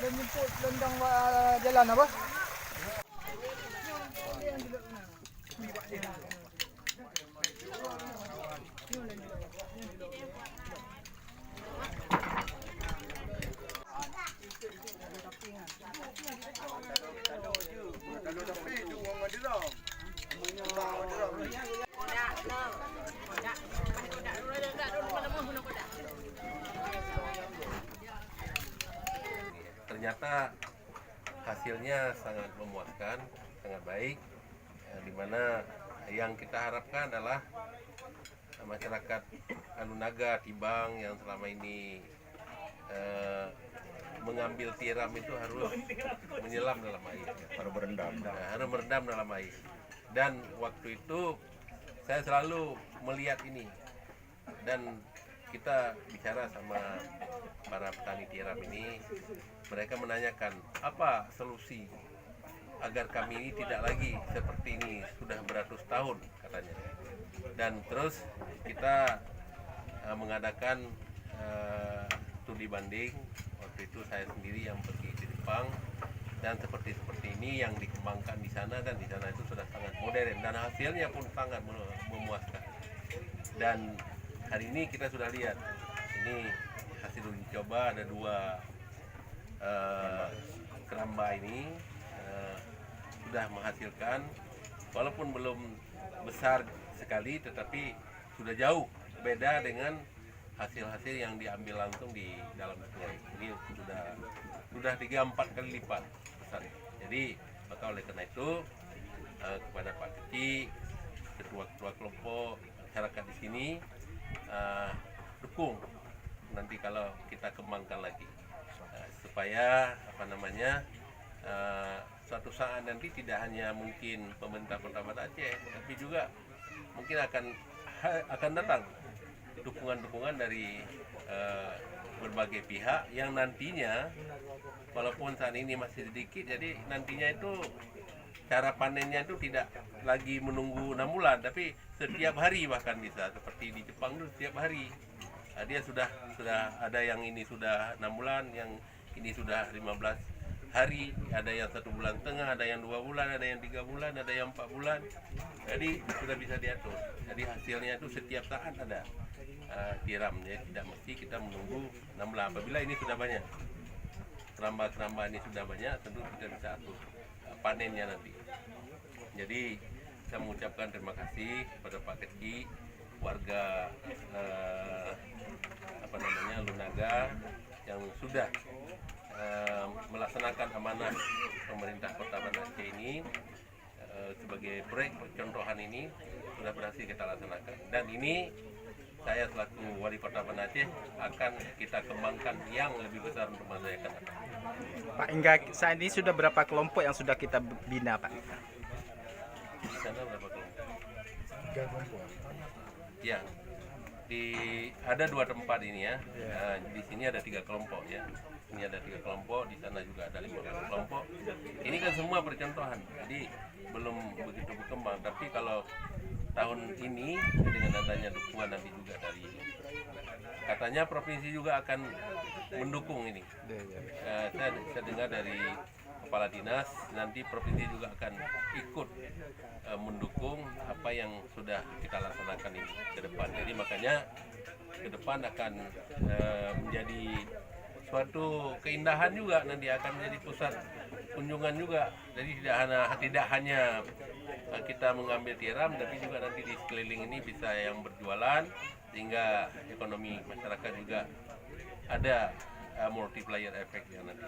jemput lendang jalan apa? Ternyata hasilnya sangat memuaskan, sangat baik, di mana yang kita harapkan adalah masyarakat Alunaga, Tibang yang selama ini mengambil tiram itu harus menyelam dalam air, harus berendam dalam air. Dan waktu itu saya selalu melihat ini dan kita bicara sama para petani tiram ini, mereka menanyakan apa solusi agar kami ini tidak lagi seperti ini sudah beratus tahun katanya. Dan terus kita mengadakan studi banding. Waktu itu saya sendiri yang pergi ke Jepang, dan seperti ini yang dikembangkan di sana, dan di sana itu sudah sangat modern dan hasilnya pun sangat memuaskan. Dan hari ini kita sudah lihat, ini hasil uji coba ada 2 keramba ini sudah menghasilkan, walaupun belum besar sekali, tetapi sudah jauh beda dengan hasil-hasil yang diambil langsung di dalam sungai. Ini sudah 3-4 kali lipat besar. Jadi maka oleh karena itu kepada Pak Keci, ketua-ketua kelompok masyarakat di sini, dukung nanti kalau kita kembangkan lagi, supaya suatu saat nanti tidak hanya mungkin pemerintah Kota Banda Aceh, tapi juga mungkin akan datang dukungan-dukungan dari berbagai pihak yang nantinya, walaupun saat ini masih sedikit, jadi nantinya itu cara panennya itu tidak lagi menunggu 6 bulan, tapi setiap hari, bahkan bisa seperti di Jepang itu setiap hari. Dia sudah ada yang ini sudah 6 bulan, yang ini sudah 15 hari, ada yang 1,5 bulan, ada yang 2 bulan, ada yang 3 bulan, ada yang 4 bulan. Jadi sudah bisa diatur. Jadi hasilnya itu setiap saat ada tiram, ya tidak mesti kita menunggu 6 bulan. Apabila ini sudah banyak, keramba-keramba ini sudah banyak, tentu kita bisa atur panennya nanti. Jadi saya mengucapkan terima kasih kepada Pak Keci, warga Lunaga yang sudah melaksanakan amanah pemerintah Kota Banda Aceh ini, sebagai proyek percontohan ini sudah berhasil kita laksanakan. Dan ini saya selaku Wali Kota Banda Aceh akan kita kembangkan yang lebih besar untuk masa yang akan datang. Pak, hingga saat ini sudah berapa kelompok yang sudah kita bina, Pak? Di sana berapa kelompok? 3 kelompok. Ya, ada 2 tempat ini ya. Di sini ada 3 kelompok ya. Ini ada 3 kelompok, di sana juga ada 15 kelompok. Ini kan semua percontohan, jadi belum begitu berkembang. Tapi kalau tahun ini dengan adanya dukungan nanti juga dari katanya provinsi juga akan mendukung ini. Saya dengar dari kepala dinas, nanti provinsi juga akan ikut mendukung apa yang sudah kita laksanakan ini ke depan. Jadi makanya ke depan akan menjadi suatu keindahan juga, nanti akan menjadi pusat kunjungan juga. Jadi tidak hanya kita mengambil tiram, tapi juga nanti di sekeliling ini bisa yang berjualan, sehingga ekonomi masyarakat juga ada multiplier efek ya nanti.